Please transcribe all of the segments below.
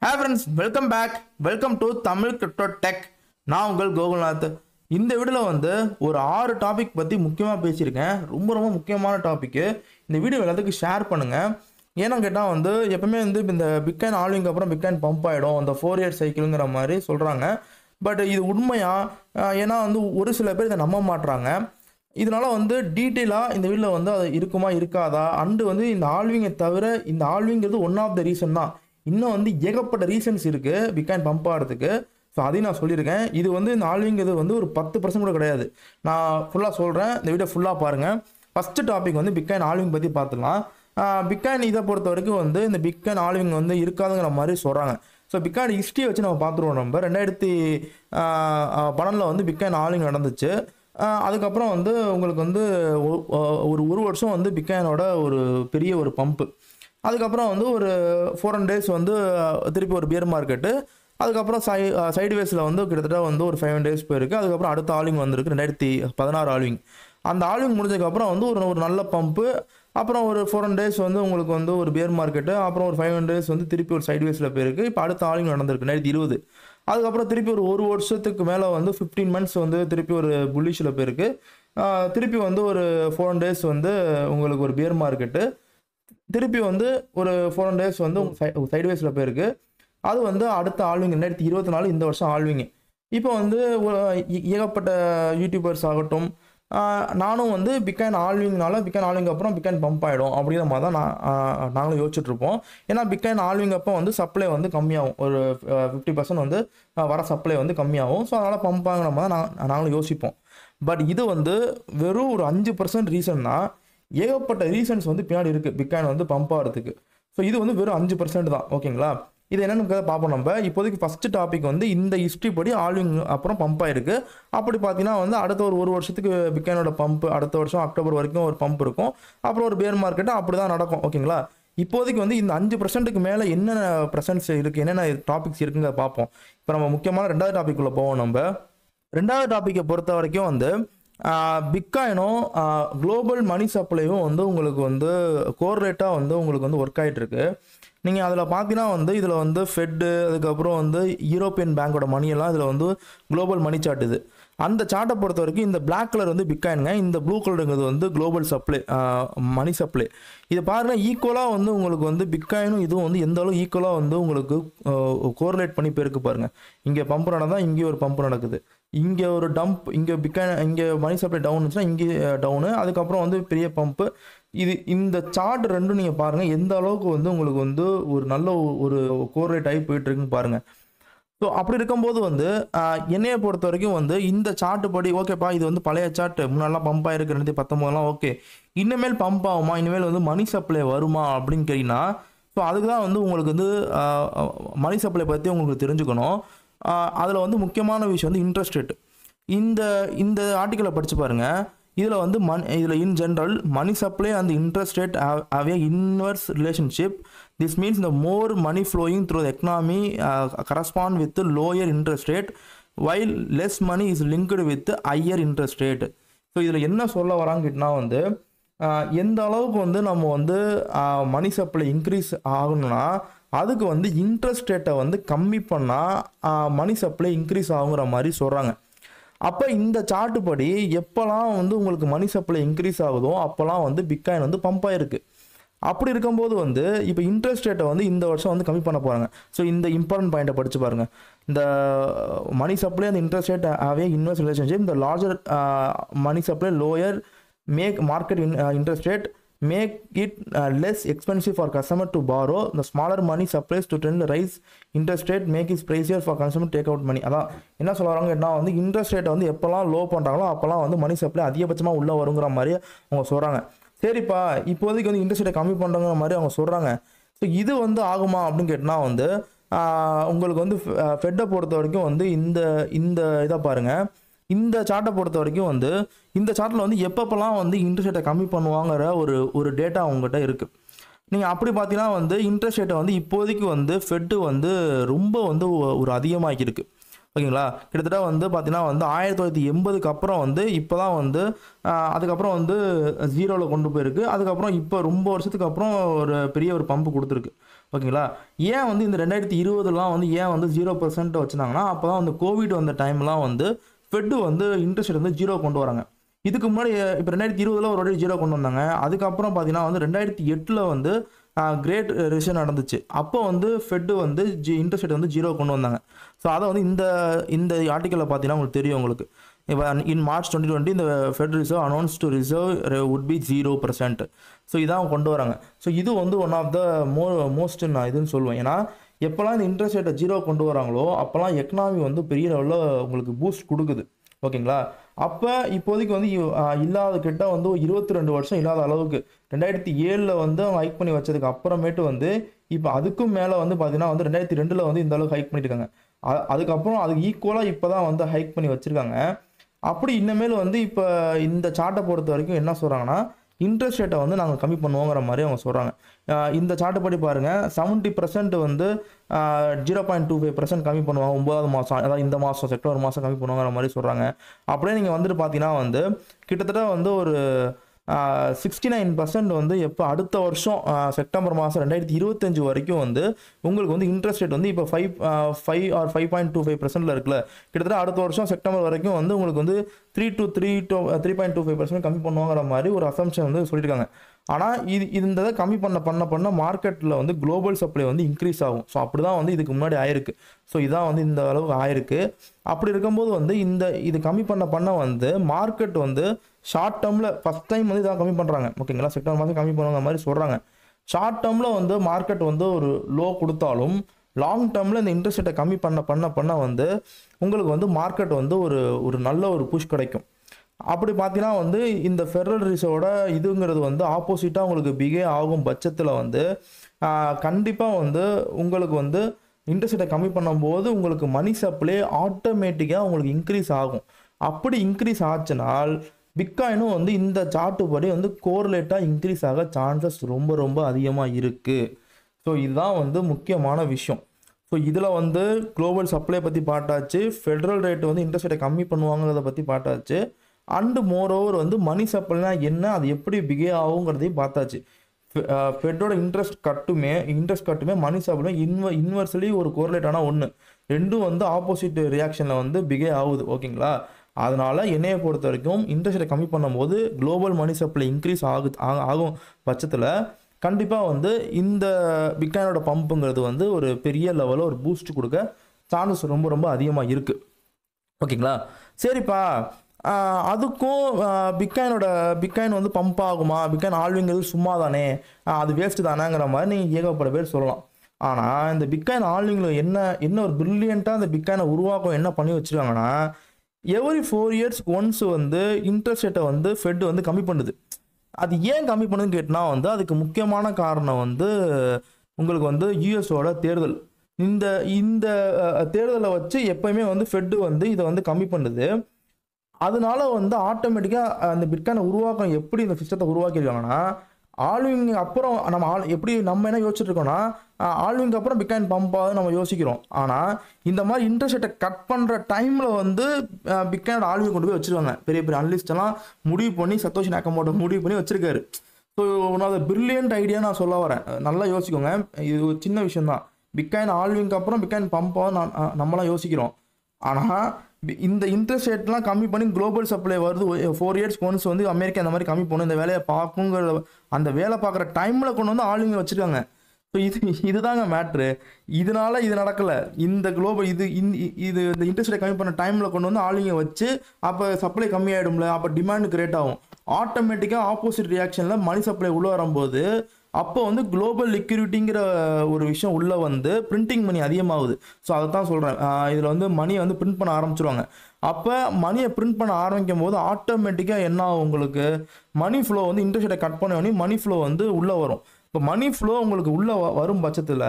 Hi friends, welcome back. Welcome to Tamil Crypto Tech. நான் உங்கள் கோகுல்நாத். இந்த வீடியோவில் வந்து ஒரு 6 டாபிக் பற்றி முக்கியமாக பேசியிருக்கேன். ரொம்ப முக்கியமான டாபிக். இந்த வீடியோ எல்லாத்துக்கும் ஷேர் பண்ணுங்கள். ஏன்னா கேட்டால் வந்து எப்பவுமே வந்து இந்த பிட்காயின் ஆல்விங்க்கு அப்புறம் பிட்காயின் பம்ப் ஆகிடும், அந்த 4 இயர் சைக்கிளுங்கிற மாதிரி சொல்கிறாங்க. பட் இது உண்மையா? ஏன்னா வந்து ஒரு சில பேர் இதை நம்ப மாட்டுறாங்க. இதனால் வந்து டீட்டெயிலாக இந்த வீடியோவில் வந்து அது இருக்குமா இருக்காதா அண்டு வந்து இந்த ஆல்விங்கை தவிர இந்த ஆல்விங்கிறது ஒன் ஆஃப் த ரீசன் தான். இன்னும் வந்து ஏகப்பட்ட ரீசன்ஸ் இருக்குது பிட்காயின் பம்ப் ஆகிறதுக்கு. ஸோ அதையும் நான் சொல்லியிருக்கேன். இது வந்து இந்த ஆல்விங்கிறது வந்து ஒரு 10% கூட கிடையாது. நான் ஃபுல்லாக சொல்கிறேன், இந்த வீடியோ ஃபுல்லாக பாருங்கள். ஃபஸ்ட்டு டாபிக் வந்து பிட்காயின் ஆல்விங் பற்றி பார்த்துக்கலாம். பிட்காயின் இதை பொறுத்த வரைக்கும் வந்து இந்த பிட்காயின் ஆல்விங் வந்து இருக்காதுங்கிற மாதிரி சொல்கிறாங்க. ஸோ பிட்காயின் ஹிஸ்ட்ரியை வச்சு நம்ம பார்த்துருவோம். நம்ம 2012 வந்து பிட்காயின் ஆல்விங் நடந்துச்சு. அதுக்கப்புறம் வந்து உங்களுக்கு வந்து ஒரு வருஷம் வந்து பிட்காயினோட ஒரு பெரிய ஒரு பம்ப்பு. அதுக்கப்புறம் வந்து ஒரு 400 days வந்து திருப்பி ஒரு பியர் மார்க்கெட்டு. அதுக்கப்புறம் சைடுவேஸில் வந்து கிட்டத்தட்ட வந்து ஒரு 5 days போயிருக்கு. அதுக்கப்புறம் அடுத்த ஆல்விங் வந்திருக்கு 2016 ஆல்விங். அந்த ஆல்விங் முடிஞ்சதுக்கப்புறம் வந்து ஒரு நல்ல பம்ப்பு. அப்புறம் ஒரு 400 days வந்து உங்களுக்கு வந்து ஒரு பியர் மார்க்கெட்டு. அப்புறம் ஒரு 5 days வந்து திருப்பி ஒரு சைடுவேஸில் போயிருக்கு. இப்போ அடுத்த ஆல்விங் நடந்திருக்கு 2020. அதுக்கப்புறம் திருப்பி ஒரு வருஷத்துக்கு மேலே வந்து 15 months வந்து திருப்பி ஒரு புல்லிஷில் போயிருக்கு. திருப்பி வந்து ஒரு 400 days வந்து உங்களுக்கு ஒரு பியர் மார்க்கெட்டு. திருப்பி வந்து ஒரு 400 days வந்து சைடுவேஸில் போயிருக்கு. அது வந்து அடுத்த ஆல்விங் 2024 இந்த வருஷம் ஆல்விங். இப்போ வந்து ஏகப்பட்ட யூடியூபர்ஸ் ஆகட்டும், நானும் வந்து பிட்காயின் ஆல்விங்னால பிட்காயின் ஆல்விங் அப்புறம் பிட்காயின் பம்ப் ஆகிடும் அப்படிங்கிற மாதிரி தான் நாங்களும் யோசிச்சுட்ருப்போம். ஏன்னா பிட்காயின் ஆல்விங் அப்போ வந்து சப்ளை வந்து கம்மியாகும், ஒரு 50% வந்து வர சப்ளை வந்து கம்மியாகும். ஸோ அதனால் பம்ப் ஆகிற மாதிரி நாங்களும் யோசிப்போம். பட் இது வந்து வெறும் ஒரு 5% ரீசன் தான். ஏகப்பட்ட ரீசன்ஸ் வந்து பின்னாடி இருக்குது பிட்காயின் வந்து பம்ப் ஆகிறதுக்கு. ஸோ இது வந்து வெறும் 5% தான். ஓகேங்களா? இது என்னென்னு பார்ப்போம் நம்ம. இப்போதைக்கு ஃபஸ்ட்டு டாபிக் வந்து இந்த ஹிஸ்ட்ரி படி ஆல்விங் அப்புறம் பம்ப் ஆகிருக்கு. அப்படி பார்த்தீங்கன்னா வந்து அடுத்த ஒரு வருஷத்துக்கு பிட்காயினோட பம்ப், அடுத்த வருஷம் அக்டோபர் வரைக்கும் ஒரு பம்ப் இருக்கும். அப்புறம் ஒரு பேர் மார்க்கெட்டு அப்படி தான் நடக்கும். ஓகேங்களா? இப்போதைக்கு வந்து இந்த 5%க்கு மேலே என்னென்ன ப்ரெசன்ஸ் இருக்குது, என்னென்ன டாபிக்ஸ் இருக்குங்க பார்ப்போம். இப்போ நம்ம முக்கியமான 2வது டாபிக்குள்ளே போவோம். நம்ம 2வது டாப்பிக்கை பொறுத்த வரைக்கும் வந்து பிட்காயினும் குளோபல் மணி சப்ளையும் வந்து உங்களுக்கு வந்து கோர்லேட்டாக வந்து உங்களுக்கு வந்து ஒர்க் ஆகிட்டுருக்கு. நீங்கள் அதில் பார்த்தீங்கன்னா வந்து இதில் வந்து ஃபெட்டு, அதுக்கப்புறம் வந்து யூரோப்பியன் பேங்கோட மணியெல்லாம் இதில் வந்து குளோபல் மணி சார்ட். இது அந்த சார்ட்டை பொறுத்த வரைக்கும் இந்த பிளாக் கலர் வந்து பிட்காயினுங்க, இந்த ப்ளூ கலருங்கிறது வந்து குளோபல் சப்ளை, மணி சப்ளை. இது பாருங்கள், ஈக்குவலாக வந்து உங்களுக்கு வந்து பிட்காயினும் இதுவும் வந்து எந்த அளவு ஈக்குவலாக வந்து உங்களுக்கு கோரிலேட் பண்ணி போயிருக்கு பாருங்கள். இங்கே பம்ப் நடந்தால் இங்கே ஒரு பம்ப் நடக்குது, இங்கே ஒரு டம்ப், இங்கே பிட்காயின் இங்கே மணி சப்ளை டவுன் இருந்துச்சுன்னா இங்கே டவுனு, அதுக்கப்புறம் வந்து பெரிய பம்ப்பு. இந்த சார்ட் ரெண்டும் நீங்கள் பாருங்கள் எந்த அளவுக்கு வந்து உங்களுக்கு வந்து ஒரு நல்ல ஒரு கோரிலேட் ஆகி போயிட்டுருக்குன்னு பாருங்கள். ஸோ அப்படி இருக்கும்போது வந்து என்னையை பொறுத்த வரைக்கும் வந்து இந்த சார்ட்டு படி ஓகேப்பா, இது வந்து பழைய சார்ட்டு, முன்னாடிலாம் பம்ப் ஆகிருக்கு 2019 ஓகே, இனிமேல் பம்ப் ஆகுமா, இனிமேல் வந்து மணி சப்ளை வருமா அப்படின்னு கேட்டிங்கன்னா, ஸோ அதுக்கு தான் வந்து உங்களுக்கு வந்து மணி சப்ளை பற்றி உங்களுக்கு தெரிஞ்சுக்கணும். அதில் வந்து முக்கியமான விஷயம் வந்து இன்ட்ரெஸ்ட் ரேட். இந்த ஆர்டிக்கலை படித்து பாருங்கள். இதில் வந்து இதில் in general money supply and interest rate have a inverse relationship. This means the more money flowing through the economy correspond with the lower interest rate while less money is linked with higher interest rate. So இதில் என்ன சொல்ல வராங்கிட்டனா வந்து எந்த அளவுக்கு வந்து நம்ம வந்து money supply increase ஆகணும்னா அதுக்கு வந்து இன்ட்ரெஸ்ட் ரேட்டை வந்து கம்மி பண்ணால் மணி சப்ளை இன்க்ரீஸ் ஆகுங்கிற மாதிரி சொல்கிறாங்க. அப்போ இந்த சார்ட்டு படி எப்போல்லாம் வந்து உங்களுக்கு மணி சப்ளை இன்க்ரீஸ் ஆகுதோ அப்போல்லாம் வந்து பிட்காயின் வந்து பம்ப் ஆகிருக்கு. அப்படி இருக்கும்போது வந்து இப்போ இன்ட்ரெஸ்ட் ரேட்டை வந்து இந்த வருஷம் வந்து கம்மி பண்ண போகிறாங்க. ஸோ இந்த இம்பார்ட்டன்ட் பாயிண்ட்டை படித்து பாருங்கள். இந்த மணி சப்ளை அந்த interest rate have inverse relationship. இந்த larger money supply lower make market interest rate make it less expensive for customer to borrow. The smaller money supplies to trend rise interest rate make it pricier for consumer take out money. அதான் என்ன சொல்கிறாங்க கேட்டால் வந்து interest ரேட்டை வந்து எப்போல்லாம் low பண்ணுறாங்களோ அப்போல்லாம் வந்து மணி சப்ளை அதிகபட்சமாக உள்ளே வருங்கிற மாதிரி அவங்க சொல்கிறாங்க. சரிப்பா, இப்போதைக்கு வந்து இன்ட்ரெஸ்ட் ரேட்டை கம்மி பண்ணுறங்கிற மாதிரி அவங்க சொல்கிறாங்க. ஸோ இது வந்து ஆகுமா அப்படின்னு கேட்டால் வந்து உங்களுக்கு வந்து ஃபெட்டை பொறுத்த வரைக்கும் வந்து இந்த இதை பாருங்கள். இந்த சார்ட்டை பொறுத்த வரைக்கும் வந்து இந்த சார்ட்டில் வந்து எப்பப்பெல்லாம் வந்து இன்ட்ரெஸ்ட் ரேட்டை கம்மி பண்ணுவாங்கிற ஒரு டேட்டா அவங்ககிட்ட இருக்குது. நீங்கள் அப்படி பார்த்தீங்கன்னா வந்து இன்ட்ரெஸ்ட் ரேட்டை வந்து இப்போதைக்கு வந்து ஃபெட்டு வந்து ரொம்ப வந்து ஒரு அதிகமாகிருக்கு. ஓகேங்களா? கிட்டத்தட்ட வந்து பார்த்தீங்கன்னா வந்து 1980க்கு அப்புறம் வந்து இப்போ தான் வந்து அதுக்கப்புறம் வந்து 0ல் கொண்டு போயிருக்கு. அதுக்கப்புறம் இப்போ ரொம்ப வருஷத்துக்கு அப்புறம் ஒரு பெரிய ஒரு பம்பு கொடுத்துருக்கு. ஓகேங்களா. ஏன் வந்து இந்த 2020லாம் வந்து ஏன் வந்து 0% வச்சுருந்தாங்கன்னா, அப்போ தான் வந்து கோவிட் வந்த டைம்லாம் வந்து ஃபெட் வந்து இன்ட்ரெஸ்ட் ரேட் வந்து 0 கொண்டு வராங்க. இதுக்கு முன்னாடி இப்போ 2020ல் ஒரு வாட்டி 0 கொண்டு வந்தாங்க. அதுக்கப்புறம் பார்த்தீங்கன்னா வந்து 2008ல் வந்து கிரேட் ரிசெஷன் நடந்துச்சு. அப்போ வந்து ஃபெட் வந்து இன்ட்ரெஸ்ட் ரேட் வந்து 0 கொண்டு வந்தாங்க. ஸோ அதை வந்து இந்த ஆர்டிக்கலில் பார்த்தீங்கன்னா உங்களுக்கு தெரியும் உங்களுக்கு. இப்போ இன் மார்ச் 2020 இந்த fed reserve announce to reserve would be 0%. So இதான் கொண்டு வராங்க. ஸோ இது வந்து ஒன் ஆஃப் த மோஸ்ட் நான் இதுன்னு சொல்லுவேன். ஏன்னா எப்போல்லாம் இந்த இன்ட்ரெஸ்ட் ரேட்டை 0 கொண்டு வராங்களோ அப்போல்லாம் எக்கனாமி வந்து பெரிய லெவலில் உங்களுக்கு பூஸ்ட் கொடுக்குது. ஓகேங்களா. அப்போ இப்போதைக்கு வந்து இல்லாத கிட்ட வந்து 22 வருஷம் இல்லாத அளவுக்கு 2007ல் வந்து அவங்க ஹைக் பண்ணி வச்சதுக்கு அப்புறமேட்டு வந்து இப்போ அதுக்கும் மேலே வந்து பார்த்தீங்கன்னா வந்து 2002ல் வந்து இந்த அளவுக்கு ஹைக் பண்ணிட்டு இருக்காங்க. அதுக்கப்புறம் அதுக்கு ஈக்குவலாக இப்போ தான் வந்து ஹைக் பண்ணி வச்சுருக்காங்க. அப்படி இன்னமேல் வந்து இப்போ இந்த சார்ட்டை பொறுத்த வரைக்கும் என்ன சொல்கிறாங்கன்னா, இன்ட்ரெஸ்ட் ரேட்டை வந்து நாங்கள் கம்மி பண்ணுவோங்கிற மாதிரி அவங்க சொல்கிறாங்க. இந்த சார்ட்டை படி பாருங்கள், 70% வந்து 0.25% கம்மி பண்ணுவாங்க 9வது மாதம், அதாவது இந்த மாதம் செப்டம்பர் மாதம் கம்மி பண்ணுவாங்கிற மாதிரி சொல்கிறாங்க. அப்படியே நீங்கள் வந்துட்டு பார்த்தீங்கன்னா வந்து கிட்டத்தட்ட வந்து ஒரு 69% வந்து எப்போ அடுத்த வருஷம் செப்டம்பர் மாதம் 2025 வரைக்கும் வந்து உங்களுக்கு வந்து இன்ட்ரெஸ்ட் ரேட் வந்து இப்போ 5 ஆர் 5.25% இருக்குல்ல, கிட்டத்தட்ட அடுத்த வருஷம் செப்டம்பர் வரைக்கும் வந்து உங்களுக்கு வந்து 3.25% கம்மி பண்ணுவாங்கிற மாதிரி ஒரு அசம்ஷன் வந்து சொல்லியிருக்காங்க. ஆனால் இந்த இதை கம்மி பண்ண மார்க்கெட்டில் வந்து குளோபல் சப்ளை வந்து இன்க்ரீஸ் ஆகும். ஸோ அப்படி தான் வந்து இதுக்கு முன்னாடி ஆயிருக்கு. ஸோ இதான் வந்து இந்த அளவுக்கு ஆயிருக்கு. அப்படி இருக்கும்போது வந்து இது கம்மி பண்ண வந்து மார்க்கெட் வந்து ஷார்ட் டேர்மில் ஃபஸ்ட் டைம் வந்து இதான் கம்மி பண்ணுறாங்க. ஓகேங்களா. செப்டம்பர் மாதம் கம்மி பண்ணுவாங்க மாதிரி சொல்கிறாங்க. ஷார்ட் டேர்மில் வந்து மார்க்கெட் வந்து ஒரு லோ கொடுத்தாலும் லாங் டேர்மில் இந்த இன்ட்ரெஸ்ட் ரேட்டை கம்மி பண்ண வந்து உங்களுக்கு வந்து மார்க்கெட் வந்து ஒரு நல்ல ஒரு புஷ் கிடைக்கும். அப்படி பார்த்தீங்கன்னா வந்து இந்த ஃபெடரல் ரிசர்வோட இதுங்கிறது வந்து ஆப்போசிட்டாக உங்களுக்கு பிஹேவ் ஆகும் பட்சத்தில் வந்து கண்டிப்பாக வந்து உங்களுக்கு வந்து இன்ட்ரெஸ்ட் ரேட்டை கம்மி பண்ணும்போது உங்களுக்கு மணி சப்ளை ஆட்டோமேட்டிக்காக உங்களுக்கு இன்க்ரீஸ் ஆகும். அப்படி இன்க்ரீஸ் ஆச்சுனால் பிட்காயினும் வந்து இந்த சார்ட்டு படி வந்து கோரிலேட்டாக இன்க்ரீஸ் ஆக சான்சஸ் ரொம்ப ரொம்ப அதிகமாக இருக்குது. ஸோ இதுதான் வந்து முக்கியமான விஷயம். ஸோ இதில் வந்து குளோபல் சப்ளை பற்றி பார்த்தாச்சு, ஃபெடரல் ரேட் வந்து இன்ட்ரெஸ்ட் ரேட்டை கம்மி பண்ணுவாங்கிறத பற்றி பார்த்தாச்சு, அண்டு மோரோவர் வந்து மணி சப்ளைனா என்ன, அது எப்படி பிஹேவ் ஆகுங்கிறதையும் பார்த்தாச்சு. ஃபெட்டோட இன்ட்ரெஸ்ட் கட்டுமே மணி சப்ளை இன்வெர்ஸ்லி ஒரு கோரிலேட்டான ஒன்று, ரெண்டும் வந்து ஆப்போசிட் ரியாக்ஷனில் வந்து பிஹேவ் ஆகுது. ஓகேங்களா. அதனால் என்னையை பொறுத்த வரைக்கும் இன்ட்ரெஸ்ட் ரேட் கம்மி பண்ணும்போது குளோபல் மணி சப்ளை இன்க்ரீஸ் ஆகும் பட்சத்தில் கண்டிப்பாக வந்து இந்த பிட்காயினோட பம்புங்கிறது வந்து ஒரு பெரிய லெவலில் ஒரு பூஸ்ட் கொடுக்க சான்சஸ் ரொம்ப ரொம்ப அதிகமாக இருக்குது. ஓகேங்களா. சரிப்பா, அதுக்கும் பிட்காயின் வந்து பம்ப் ஆகுமா, பிட்காயின் ஆல்விங்கிறது சும்மா தானே, அது வேஸ்ட்டு தானேங்கிற மாதிரி நீங்கள் ஏகப்பட்ட பேர் சொல்லலாம். ஆனால் இந்த பிட்காயின் ஆல்விங்கில் என்ன ஒரு பிரில்லியண்ட்டாக இந்த பிட்காயினை உருவாக்கம் என்ன பண்ணி வச்சுருக்காங்கன்னா, எவ்ரி 4 years ஒன்ஸ் வந்து இன்ட்ரெஸ்ட் ரேட்டை வந்து ஃபெட் வந்து கம்மி பண்ணுது. அது ஏன் கம்மி பண்ணுதுன்னு கேட்டால் வந்து அதுக்கு முக்கியமான காரணம் வந்து உங்களுக்கு வந்து யூஎஸோட தேர்தல். இந்த தேர்தலை வச்சு எப்போயுமே வந்து ஃபெட்டு வந்து இதை வந்து கம்மி பண்ணுது. அதனால வந்து ஆட்டோமேட்டிக்காக அந்த பிட்காயினை உருவாக்கம் எப்படி இந்த சிஸ்டத்தை உருவாக்கியிருக்காங்கன்னா, ஆல்விங் அப்புறம் நம்ம என்ன யோசிச்சுட்டு இருக்கோம்னா, ஆல்விங்க்கு அப்புறம் பிட்காயின் பம்ப் ஆகுது நம்ம யோசிக்கிறோம். ஆனால் இந்த மாதிரி இன்ட்ரெஸ்ட் ரேட்டை கட் பண்ணுற டைமில் வந்து பிட்காயினோட ஆல்விங் கொண்டு போய் வச்சுருவாங்க. பெரிய பெரிய அனலிஸ்டெல்லாம் முடிவு பண்ணி சத்தோஷி நாக்கமோட்டோ முடிவு பண்ணி வச்சிருக்காரு. So one of the brilliant idea நான் சொல்ல வரேன். நல்லா யோசிக்கோங்க. இது ஒரு சின்ன விஷயம் தான். பிட்காயின் ஆல்விங்க்கு அப்புறம் பிட்காயின் பம்ப் ஆகும் நம்மளாம் யோசிக்கிறோம். ஆனால் இந்த இன்ட்ரெஸ்ட் ரேட்லாம் கம்மி பண்ணி குளோபல் சப்ளை வருது 4 years ஒன்ஸ் வந்து அமெரிக்கா இந்த மாதிரி கம்மி பண்ணும், இந்த வேலையை பார்க்குங்கிற அந்த வேலை பார்க்குற டைமில் கொண்டு வந்து ஆளுங்க வச்சுருக்காங்க. ஸோ இதுதாங்க மேட்ரு. இதனால இது நடக்கலை. இந்த குளோபல் இந்த இன்ட்ரெஸ்ட் ரேட் கம்மி பண்ண டைமில் கொண்டு வந்து ஆளுங்க வச்சு அப்போ சப்ளை கம்மியாயிடும்ல, அப்போ டிமாண்ட் கிரியேட் ஆகும். ஆட்டோமேட்டிக்காக ஆப்போசிட் ரியாக்ஷனில் மணி சப்ளை உள்ளே வரும்போது அப்போ வந்து குளோபல் லிக்விடிட்டிங்கிற ஒரு விஷயம் உள்ளே வந்து பிரிண்டிங் மணி அதிகமாகுது. ஸோ அதை தான் சொல்கிறேன். இதில் வந்து மணியை வந்து பிரிண்ட் பண்ண ஆரம்பிச்சிருவாங்க. அப்போ மணியை பிரிண்ட் பண்ண ஆரம்பிக்கும் போது ஆட்டோமேட்டிக்காக என்ன ஆகும், உங்களுக்கு மணி ஃப்ளோ வந்து இன்ட்ரெஸ்ட் ரேட்டை கட் பண்ண மணி ஃப்ளோ வந்து உள்ளே வரும். இப்போ மணி ஃப்ளோ உங்களுக்கு உள்ளே வரும் பட்சத்தில்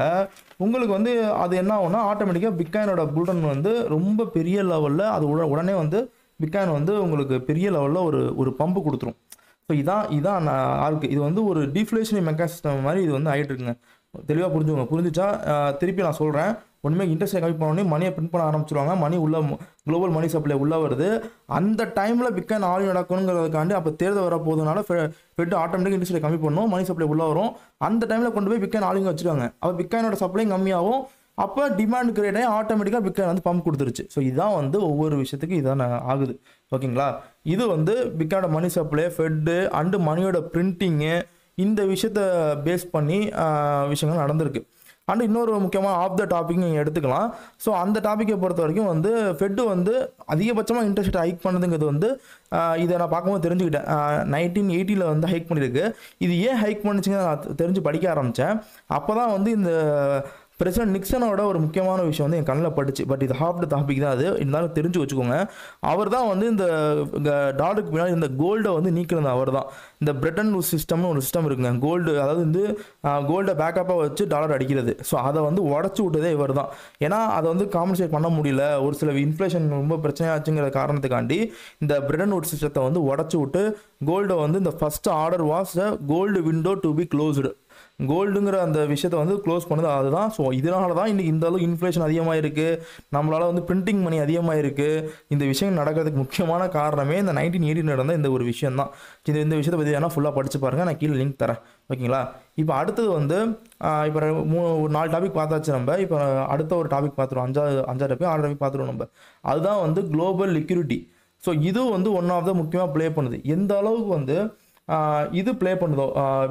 உங்களுக்கு வந்து அது என்ன ஆகும்னா ஆட்டோமேட்டிக்காக பிட்காயினோட புல்டன் வந்து ரொம்ப பெரிய லெவலில் அது உடனே வந்து பிட்காயின் வந்து உங்களுக்கு பெரிய லெவலில் ஒரு பம்பு கொடுத்துரும். ஸோ இதான் ஆருக்கு இது வந்து ஒரு டீஃப்ளேஷனரி மெக்கானிசம் மாதிரி இது வந்து ஆகிட்டு இருக்குங்க. தெளிவாக புரிஞ்சுச்சா? திருப்பி நான் சொல்கிறேன். ஒன்றுமே இன்ட்ரெஸ்ட் ரேட் கம்மி பண்ணோடனே மணியை பிரிண்ட் பண்ண ஆரம்பிச்சிருவாங்க. மணி உள்ள குளோபல் மணி சப்ளை உள்ளே வருது. அந்த டைமில் பிட்காயின் ஆல்விங் நடக்கணுங்கிறதுக்காண்டி அப்போ தேர்தல் வர போதுனால ஃபெட் ஆட்டோமேட்டிக் இன்ட்ரெஸ்ட் ரேட் கம்மி பண்ணும், மணி சப்ளை உள்ளே வரும். அந்த டைமில் கொண்டு போய் பிட்காயின் ஆல்விங் வச்சுருவாங்க. அப்போ பிட்காயினோட சப்ளையும் கம்மியாகும். அப்போ டிமாண்ட் கிரியேட் ஆகி ஆட்டோமேட்டிக்காக பிட்காயின் வந்து பம்ப் கொடுத்துருச்சு. ஸோ இதான் வந்து ஒவ்வொரு விஷயத்துக்கு இதான் ஆகுது. ஓகேங்களா? இது வந்து பிட்காயினோட மணி சப்ளை, ஃபெட்டு அண்டு மணியோட பிரிண்டிங்கு, இந்த விஷயத்தை பேஸ் பண்ணி விஷயங்கள் நடந்திருக்கு. அண்ட் இன்னொரு முக்கியமான ஆஃப் த டாபிக் நீங்கள் எடுத்துக்கலாம். ஸோ அந்த டாப்பிக்கை பொறுத்த வரைக்கும் வந்து ஃபெட்டு வந்து அதிகபட்சமாக இன்ட்ரெஸ்ட் ஹைக் பண்ணதுங்கிறது வந்து இதை நான் பார்க்கும்போது தெரிஞ்சுக்கிட்டேன். 1980 வந்து ஹைக் பண்ணியிருக்கு. இது ஏன் ஹைக் பண்ணிச்சுங்க நான் தெரிஞ்சு படிக்க ஆரம்பித்தேன். அப்போ தான் வந்து இந்த பிரசிடென்ட் நிக்சனோட ஒரு முக்கியமான விஷயம் வந்து என் கண்ணில் பட்டுச்சு. பட் இது ஹாஃப் த டாபிக் தான், அது இருந்தாலும் தெரிஞ்சு வச்சுக்கோங்க. அவர் தான் வந்து இந்த டாலருக்கு பின்னாடி இந்த கோல்டை வந்து நீக்கிறது அவர் தான். இந்த பிரெட்டன் வூட்ஸ் சிஸ்டம்னு ஒரு சிஸ்டம் இருக்குங்க, கோல்டு, அதாவது வந்து கோல்டை பேக்கப்பாக வச்சு டாலர் அடிக்கிறது. ஸோ அதை வந்து உடச்சி விட்டதே இவர் தான். ஏன்னா அதை வந்து காம்பன்சேட் பண்ண முடியல, ஒரு சில இன்ஃப்ளேஷன் ரொம்ப பிரச்சனையாச்சுங்கிற காரணத்துக்காண்டி இந்த பிரெட்டன் வூட்ஸ் சிஸ்டத்தை வந்து உடச்சி விட்டு கோல்டை வந்து இந்த first order was gold window to be closed, கோல்டுங்கிற அந்த விஷயத்தை வந்து க்ளோஸ் பண்ணது அதுதான். ஸோ இதனால தான் இன்றைக்கி இந்த அளவுக்கு இன்ஃப்ளேஷன் அதிகமாக இருக்குது, நம்மளால் வந்து பிரிண்டிங் மணி அதிகமாக இருக்குது. இந்த விஷயம் நடக்கிறதுக்கு முக்கியமான காரணமே இந்த 1980 நடந்த இந்த ஒரு விஷயம் தான். இந்த விஷயத்தை பற்றி வேணால் ஃபுல்லாக படித்து பாருங்கள், நான் கீழே லிங்க் தரேன். ஓகேங்களா? இப்போ அடுத்தது வந்து இப்போ ஒரு 4 டாபிக் பார்த்தாச்சு நம்ம. இப்போ அடுத்த ஒரு டாபிக் பார்த்துருவோம், 5 டாபிக் 6 டாபிக் பார்த்துருவோம் நம்ம. அதுதான் வந்து குளோபல் லிக்விடிட்டி. ஸோ இது வந்து ஒன் ஆஃப் த முக்கியமாக ப்ளே பண்ணுது. எந்த அளவுக்கு வந்து இது ப்ளே பண்ணுதோ,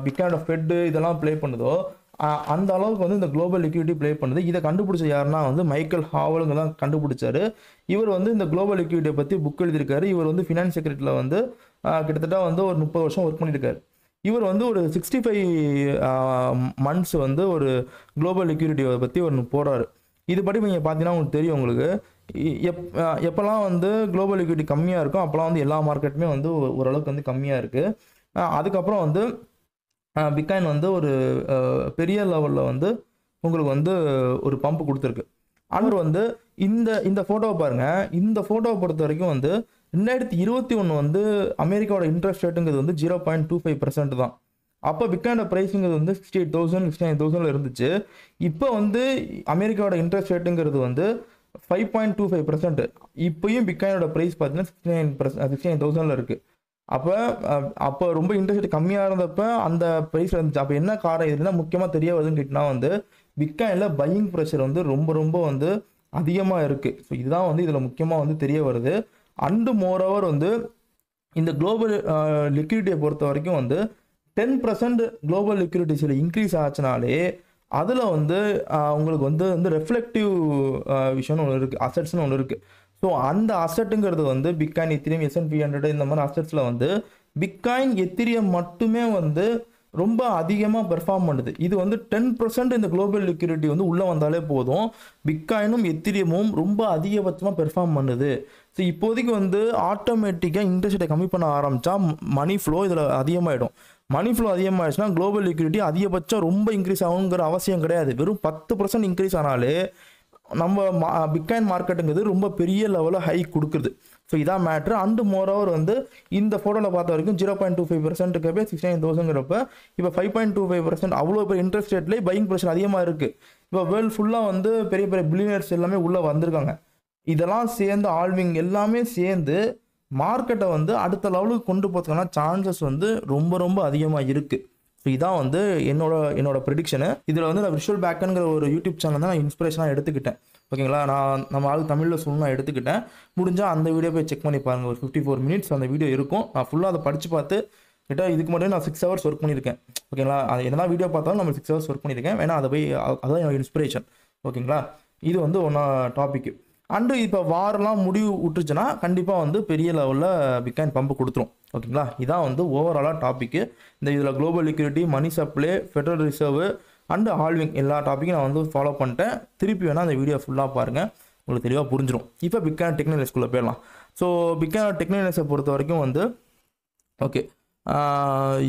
பிட்காயின் ஃபெட்டு இதெல்லாம் ப்ளே பண்ணுதோ, அந்த அளவுக்கு வந்து இந்த குளோபல் லிக்விடிட்டி ப்ளே பண்ணுது. இதை கண்டுபிடிச்ச யாருன்னா வந்து மைக்கேல் ஹாவலுங்க தான் கண்டுபிடிச்சாரு. இவர் வந்து இந்த குளோபல் லிக்விடிட்டியை பற்றி புக் எழுதியிருக்காரு. இவர் வந்து ஃபினான்ஸ் செக்ரட்டரியில் வந்து கிட்டத்தட்ட வந்து ஒரு 30 வருஷம் ஒர்க் பண்ணியிருக்காரு. இவர் வந்து ஒரு 65 மந்த்ஸ் வந்து ஒரு குளோபல் லிக்விடிட்டியை பற்றி ஒரு போடுறாரு. இது படி நீங்கள் பார்த்தீங்கன்னா உங்களுக்கு தெரியும். உங்களுக்கு எப்போல்லாம் வந்து குளோபல் லிக்விடிட்டி கம்மியாக இருக்கும் அப்போல்லாம் வந்து எல்லா மார்க்கெட்டுமே வந்து ஓரளவுக்கு வந்து கம்மியாக இருக்குது. அதுக்கப்புறம் வந்து பிட்காயின் வந்து ஒரு பெரிய லெவலில் வந்து உங்களுக்கு வந்து ஒரு பம்ப் கொடுத்துருக்கு. அவர் வந்து இந்த ஃபோட்டோவை பாருங்கள். இந்த ஃபோட்டோவை பொறுத்த வரைக்கும் வந்து 2021 வந்து அமெரிக்காவோட இன்ட்ரெஸ்ட் ரேட்டுங்கிறது வந்து 0.25% தான். அப்போ பிட்காயினோட ப்ரைஸுங்கிறது வந்து 68,000 இருந்துச்சு. இப்போ வந்து அமெரிக்காவோட இன்ட்ரெஸ்ட் ரேட்டுங்கிறது வந்து 5.25%. இப்போயும் பிட்காயினோட ப்ரைஸ் பார்த்தீங்கன்னா 69,000 இருக்குது. அப்போ ரொம்ப இன்ட்ரெஸ்ட் ரேட் கம்மியாக இருந்தப்ப அந்த ப்ரைஸ் இருந்துச்சு. அப்போ என்ன காரணம் இதுனா முக்கியமாக தெரிய வருதுன்னு கேட்டினா வந்து பிட்காயினில் பையிங் ப்ரெஷர் வந்து ரொம்ப வந்து அதிகமாக இருக்குது. ஸோ இதுதான் வந்து இதில் முக்கியமாக வந்து தெரிய வருது. அண்டு மோரோவர் வந்து இந்த குளோபல் லிக்விடிட்டியை பொறுத்த வரைக்கும் வந்து 10% குளோபல் லிக்விடிட்டிஸில் இன்க்ரீஸ் ஆச்சுனாலே அதில் வந்து உங்களுக்கு வந்து ரெஃப்ளெக்டிவ் விஷயம்னு ஒன்று இருக்குது, அசட்ஸ்னு ஒன்று இருக்குது. ஸோ அந்த அசட்டுங்கிறது வந்து பிட்காயின், எத்திரியம், S&P 500 இந்த மாதிரி அசட்ஸில் வந்து பிட்காயின், எத்திரியம் மட்டுமே வந்து ரொம்ப அதிகமாக பெர்ஃபார்ம் பண்ணுது. இது வந்து 10% இந்த குளோபல் லிக்விடிட்டி வந்து உள்ளே வந்தாலே போதும், பிட்காயினும் எத்திரியமும் ரொம்ப அதிகபட்சமாக பெர்ஃபார்ம் பண்ணுது. ஸோ இப்போதைக்கு வந்து ஆட்டோமேட்டிக்காக இன்ட்ரெஸ்ட் ரேட்டை கம்மி பண்ண ஆரம்பித்தா மணி ஃப்ளோ இதில் அதிகமாகிடும். மணி ஃப்ளோ அதிகமாகிடுச்சுன்னா குளோபல் லிக்விடிட்டி அதிகபட்சம் ரொம்ப இன்க்ரீஸ் ஆகுங்கிற அவசியம் கிடையாது. வெறும் 10% இன்க்ரீஸ் ஆனாலே நம்ம பிட்காயின் மார்க்கெட்டுங்கிறது ரொம்ப பெரிய லெவலில் ஹை கொடுக்குது. ஸோ இதான் மேட்ரு. அண்டு மோரோவர் வந்து இந்த ஃபோட்டோவில் பார்த்த வரைக்கும் 0.25%க்கு 69,000ங்கிறப்ப இப்போ 5.25% அவ்வளோ பெரிய இன்ட்ரெஸ்ட் ரேட்லேயே பையிங் ப்ரெஷர் அதிகமாக இருக்குது. இப்போ வேர்ல்டு ஃபுல்லாக வந்து பெரிய பெரிய பில்லியனர்ஸ் எல்லாமே உள்ளே வந்திருக்காங்க. இதெல்லாம் சேர்ந்து ஆல்விங் எல்லாமே சேர்ந்து மார்க்கெட்டை வந்து அடுத்த லெவலுக்கு கொண்டு போகிறதுக்கான சான்சஸ் வந்து ரொம்ப அதிகமாக இருக்குது. ஸோ இதான் வந்து என்னோட ப்ரெடிக்ஷனு. இதில் வந்து நான் விஷுவல் பேக்கனுங்கிற ஒரு யூடியூப் சேனல் தான் நான் இன்ஸ்பிரேஷனாக எடுத்துக்கிட்டேன். ஓகேங்களா? நம்ம ஆள் தமிழில் சொல்லணும் எடுத்துக்கிட்டேன். முடிஞ்சால் அந்த வீடியோ போய் செக் பண்ணி பாருங்கள். ஒரு 54 மினிட்ஸ் அந்த வீடியோ இருக்கும். நான் ஃபுல்லாக அதை படித்து பார்த்து கிட்ட இதுக்கு மட்டும் நான் 6 ஹவர்ஸ் ஒர்க் பண்ணியிருக்கேன். ஓகேங்களா? அது என்ன வீடியோ பார்த்தாலும் நம்ம 6 ஹவர்ஸ் ஒர்க் பண்ணியிருக்கேன். வேணா அதை போய் அதான் என்னோட இன்ஸ்பிரேஷன். ஓகேங்களா? இது வந்து ஒன்றா டாபிக். அண்டு இப்போ வாரெல்லாம் முடிவு விட்டுருச்சுன்னா கண்டிப்பாக வந்து பெரிய லெவலில் பிட்காயின் பம்பு கொடுத்துரும். ஓகேங்களா? இதான் வந்து ஓவராலாக டாப்பிக்கு. இதில் global liquidity, money supply, Federal Reserve and ஆல்விங் எல்லா டாப்பிக்கும் நான் வந்து ஃபாலோ பண்ணிட்டேன். திருப்பி வேணால் அந்த வீடியோ ஃபுல்லாக பாருங்கள், உங்களுக்கு தெளிவாக புரிஞ்சிடும். இப்போ பிட்காயின் டெக்னாலஜிக்குள்ளே போயிடலாம். ஸோ பிட்காயின் டெக்னாலஜியை பொறுத்த வரைக்கும் வந்து ஓகே,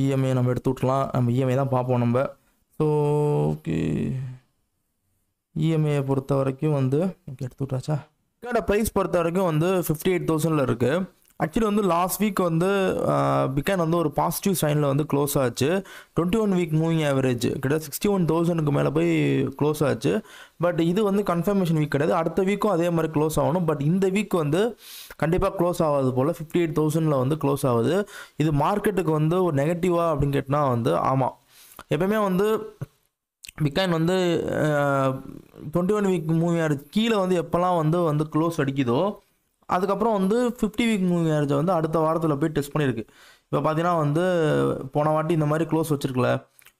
இஎம்ஐ நம்ம எடுத்து விட்றலாம். நம்ம இஎம்ஐ தான் பார்ப்போம் நம்ம. ஸோ ஓகே, இஎம்ஐயை பொறுத்த வரைக்கும் வந்து ஓகே எடுத்து விட்டாச்சா. பிட்காயினோட ப்ரைஸ் பொறுத்த வரைக்கும் வந்து 58,000 இருக்குது. ஆக்சுவலி வந்து லாஸ்ட் வீக் வந்து பிகான் வந்து ஒரு பாசிட்டிவ் சைனில் வந்து க்ளோஸ் ஆச்சு. 21 வீக் மூவிங் ஆவரேஜ் கிட்ட 61,000க்கு மேலே போய் க்ளோஸ் ஆச்சு. பட் இது வந்து கன்ஃபர்மேஷன் வீக் கிடையாது. அடுத்த வீக்கும் அதே மாதிரி க்ளோஸ் ஆகணும். பட் இந்த வீக் வந்து கண்டிப்பாக க்ளோஸ் ஆகாது போல் 58,000 வந்து க்ளோஸ் ஆகுது. இது மார்க்கெட்டுக்கு வந்து ஒரு நெகட்டிவாக அப்படின்னு கேட்டால் வந்து ஆமாம். எப்பவுமே வந்து பிட்காயின் வந்து 21 வீக் மூவிங் ஆவரேஜ் கீழே வந்து எப்போல்லாம் வந்து க்ளோஸ் அடிக்குதோ அதுக்கப்புறம் வந்து 50 வீக் மூவிங் ஆவரேஜை வந்து அடுத்த வாரத்தில் போய் டெஸ்ட் பண்ணியிருக்கு. இப்போ பார்த்தீங்கன்னா வந்து போன வாட்டி இந்த மாதிரி க்ளோஸ் வச்சுருக்கல,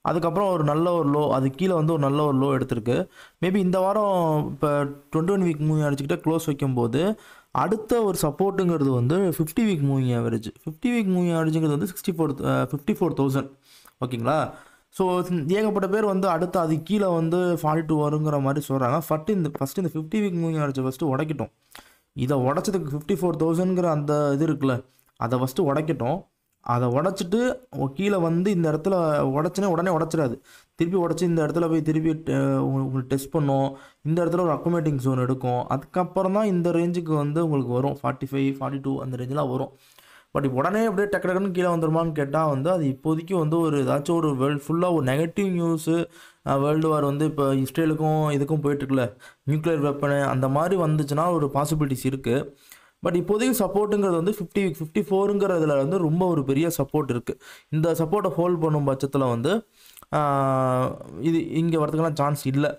அதுக்கப்புறம் ஒரு நல்ல ஒரு லோ, அது கீழே வந்து ஒரு நல்ல ஒரு லோ எடுத்திருக்கு. மேபி இந்த வாரம் இப்போ 21 வீக் மூவிங் ஆவரேஜ்கிட்ட க்ளோஸ் வைக்கும்போது அடுத்த ஒரு சப்போர்ட்டுங்கிறது வந்து 50 week moving average. 50 week moving ஆவரேஜுங்கிறது வந்து 54,000. ஓகேங்களா? ஸோ ஏகப்பட்ட பேர் வந்து அடுத்து அது கீழே வந்து 42 வருங்கிற மாதிரி சொல்கிறாங்க. ஃபஸ்ட்டு இந்த 50 வீக் மூவிங் ஆவரேஜை ஃபஸ்ட்டு உடைக்கட்டும். இதை உடச்சதுக்கு 54,000ங்கிற அந்த இது இருக்குல்ல, அதை ஃபஸ்ட்டு உடைக்கட்டும். அதை உடச்சிட்டு கீழே வந்து இந்த இடத்துல உடச்சுனே உடனே உடச்சிடாது. திருப்பி உடச்சி இந்த இடத்துல போய் திருப்பி உங்களுக்கு டெஸ்ட் பண்ணும். இந்த இடத்துல ஒரு அக்குமேட்டிங் ஜோன் எடுக்கும். அதுக்கப்புறம் தான் இந்த ரேஞ்சுக்கு வந்து உங்களுக்கு வரும் 45, 42 அந்த ரேஞ்செலாம் வரும். பட் இப்போ உடனே அப்படியே டக்கு டக்குன்னு கீழே வந்துருமான்னு கேட்டால் வந்து அது இப்போதைக்கு வந்து ஒரு ஏதாச்சும் ஒரு வேர்ல்டு ஃபுல்லாக ஒரு நெகட்டிவ் நியூஸு, வேர்ல்டு வார் வந்து இப்போ இஸ்ரேலுக்கும் இதுக்கும் போயிட்டுருக்குல்ல, நியூக்ளியர் வெப்பனு அந்த மாதிரி வந்துச்சுன்னா ஒரு பாசிபிலிட்டிஸ் இருக்குது. பட் இப்போதைக்கு சப்போர்ட்டுங்கிறது வந்து 54ங்கிறதுல வந்து ரொம்ப ஒரு பெரிய சப்போர்ட் இருக்குது. இந்த சப்போர்ட்டை ஹோல்ட் பண்ணும் பட்சத்தில் வந்து இது இங்கே வரதுக்கெல்லாம் சான்ஸ் இல்லை.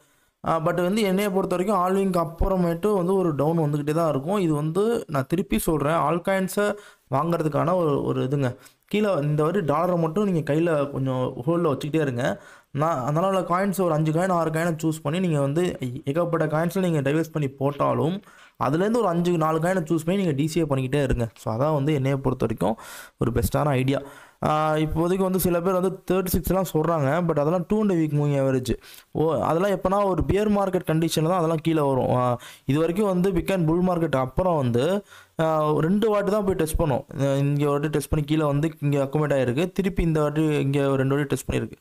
பட் வந்து என்னையை பொறுத்த வரைக்கும் ஆல்விங்க்கு அப்புறமேட்டு வந்து ஒரு டவுன் வந்துக்கிட்டே தான் இருக்கும். இது வந்து நான் திருப்பி சொல்கிறேன், ஆல்காயின்ஸை வாங்கிறதுக்கான ஒரு இதுங்க. கீழே இந்த வாட்டி டாலரை மட்டும் நீங்கள் கையில் கொஞ்சம் ஹோல்டில் வச்சுக்கிட்டே இருங்க. நான் அதனால் காயின்ஸ் ஒரு 5 காயின் 6 காயினை சூஸ் பண்ணி நீங்கள் வந்து ஏகப்பட்ட காயின்ஸில் நீங்கள் டைவர்ஸ் பண்ணி போட்டாலும் அதுலேருந்து ஒரு 4 காயினை சூஸ் பண்ணி நீங்கள் டிசிஏ பண்ணிக்கிட்டே இருங்க. ஸோ அதான் வந்து என்னையை பொறுத்த வரைக்கும் ஒரு பெஸ்ட்டான ஐடியா. இப்போதைக்கு வந்து சில பேர் வந்து 36லாம் சொல்கிறாங்க. பட் அதெல்லாம் 2 வீக் மூவிங் ஆவரேஜ். அதெல்லாம் எப்போனா ஒரு பியர் மார்க்கெட் கண்டிஷனில் தான் அதெல்லாம் கீழே வரும். இது வரைக்கும் வந்து பிட்காயின் புல் மார்க்கெட் அப்புறம் வந்து 2 வாட்டி தான் போய் டெஸ்ட் பண்ணோம். இங்கே வாட்டி டெஸ்ட் பண்ணி கீழே வந்து இங்கே அக்குமேட் ஆகிருக்கு. திருப்பி இந்த வாட்டி இங்கே 2 வாட்டி டெஸ்ட் பண்ணியிருக்கு.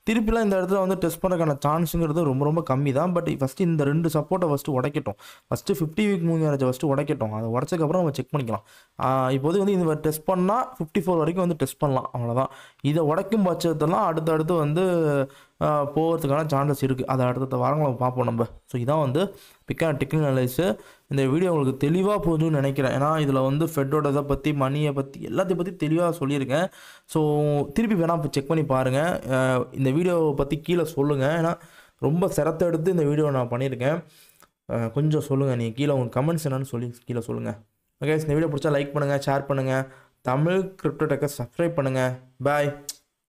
திருப்பிலாம் இந்த இடத்துல வந்து டெஸ்ட் பண்ணுறதுக்கான சான்ஸுங்கிறது ரொம்ப ரொம்ப கம்மி தான். பட் ஃபஸ்ட்டு இந்த 2 சப்போர்ட்டை ஃபஸ்ட்டு உடைக்கட்டும். ஃபஸ்ட்டு 50 வீக் மூவிங் ஆவரேஜை ஃபஸ்ட்டு உடைக்கட்டும். அதை உடச்சதுக்கப்புறம் நம்ம செக் பண்ணிக்கலாம். இப்போது வந்து இந்த டெஸ்ட் பண்ணால் 54 வரைக்கும் வந்து டெஸ்ட் பண்ணலாம், அவ்வளோதான். இதை உடைக்கும் பட்சத்தெல்லாம் அடுத்தடுத்து வந்து போகிறதுக்கான சான்சஸ் இருக்குது. அதை அடுத்த வாரங்களை பார்ப்போம் நம்ம. ஸோ இதான் வந்து பிட்காயின் டெக்னிக்கல் அனலைஸு. இந்த வீடியோ உங்களுக்கு தெளிவாக போகுதுன்னு நினைக்கிறேன். ஏன்னா இதில் வந்து ஃபெட்டோட இதை பற்றி, மணியை பற்றி, எல்லாத்தையும் பற்றி தெளிவாக சொல்லியிருக்கேன். ஸோ திருப்பி வேணால் இப்போ செக் பண்ணி பாருங்கள். இந்த வீடியோவை பற்றி கீழே சொல்லுங்கள். ஏன்னா ரொம்ப சிரத்தை எடுத்து இந்த வீடியோ நான் பண்ணியிருக்கேன். கொஞ்சம் சொல்லுங்கள், நீங்கள் கீழே உங்கள் கமெண்ட்ஸ் என்னன்னு சொல்லி கீழே சொல்லுங்கள். ஓகே, இந்த வீடியோ பிடிச்சா லைக் பண்ணுங்கள், ஷேர் பண்ணுங்கள். தமிழ் கிரிப்டோ டெக்கை சப்ஸ்கிரைப் பண்ணுங்கள். பாய்.